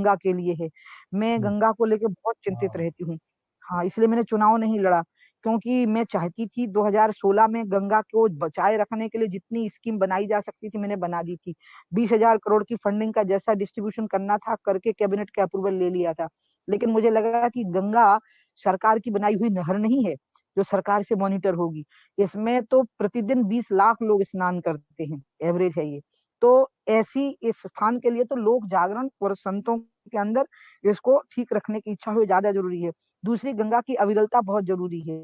गंगा के लिए है। मैं हम्म। गंगा को लेके बहुत चिंतित हाँ। रहती हूँ। हाँ, इसलिए मैंने चुनाव नहीं लड़ा, क्योंकि मैं चाहती थी 2016 में गंगा को बचाए रखने के लिए जितनी स्कीम बनाई जा सकती थी मैंने बना दी थी। 20,000 करोड़ की फंडिंग का जैसा डिस्ट्रीब्यूशन करना था करके कैबिनेट का अप्रूवल ले लिया था। लेकिन मुझे लगा कि गंगा सरकार की बनाई हुई नहर नहीं है जो सरकार से मॉनिटर होगी। इसमें तो प्रतिदिन 20 लाख लोग स्नान करते हैं, एवरेज है ये। तो ऐसी इस स्थान के लिए तो लोक जागरण और संतों के अंदर इसको ठीक रखने की इच्छा हो ज्यादा जरूरी है। दूसरी, गंगा की अविरलता बहुत जरूरी है।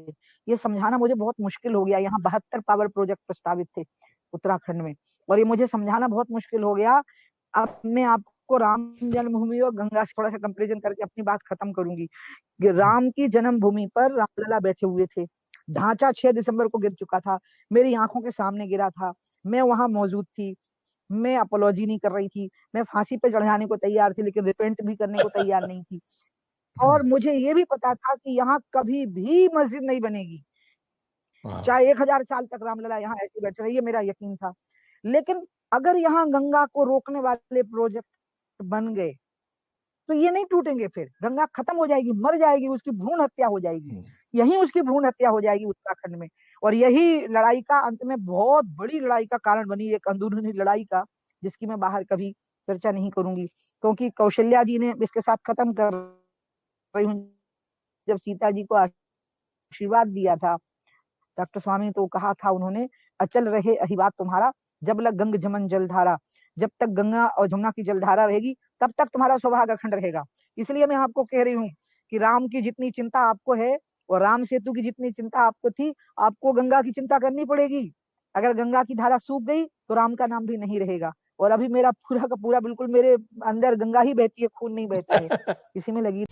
ये समझाना मुझे बहुत मुश्किल हो गया। यहाँ 72 पावर प्रोजेक्ट प्रस्तावित थे उत्तराखंड में, और ये मुझे समझाना बहुत मुश्किल हो गया। अब मैं आपको राम जन्मभूमि और गंगा से थोड़ा सा कंपेरिजन करके अपनी बात खत्म करूंगी कि हम्म। राम की जन्मभूमि पर रामलला बैठे हुए थे। ढांचा 6 दिसंबर को गिर चुका था, मेरी आंखों के सामने गिरा था। मैं वहां मौजूद थी। मैं अपोलॉजी नहीं कर रही थी, मैं फांसी पे चढ़ जाने को तैयार थी, लेकिन रिपेंट भी करने को तैयार नहीं थी। हम्म। और मुझे ये भी पता था कि यहाँ कभी भी मस्जिद नहीं बनेगी, हाँ। चाहे 1,000 साल तक रामलला यहाँ ऐसे बैठे रहे, ये मेरा यकीन था। लेकिन अगर यहाँ गंगा को रोकने वाले प्रोजेक्ट बन गए तो ये नहीं टूटेंगे, फिर गंगा खत्म हो जाएगी, मर जाएगी, उसकी भ्रूण हत्या हो जाएगी। हम्म। यही उसकी भ्रूण हत्या हो जाएगी उत्तराखंड में। और यही लड़ाई का अंत में बहुत बड़ी लड़ाई का कारण बनी, एक अंदरूनी लड़ाई का, जिसकी मैं बाहर कभी चर्चा नहीं करूंगी, क्योंकि कौशल्या जी ने इसके साथ खत्म कर रही हूँ। जब सीता जी को आशीर्वाद दिया था डॉक्टर स्वामी, तो कहा था उन्होंने, अचल रहे अहिबात तुम्हारा, जब लग गंग जमन जलधारा। जब तक गंगा और जमुना की जलधारा रहेगी तब तक तुम्हारा सौभाग्य अखंड रहेगा। इसलिए मैं आपको कह रही हूँ कि राम की जितनी चिंता आपको है और राम सेतु की जितनी चिंता आपको थी, आपको गंगा की चिंता करनी पड़ेगी। अगर गंगा की धारा सूख गई तो राम का नाम भी नहीं रहेगा। और अभी मेरा पूरा का पूरा बिल्कुल मेरे अंदर गंगा ही बहती है, खून नहीं बहता है। इसी में लगी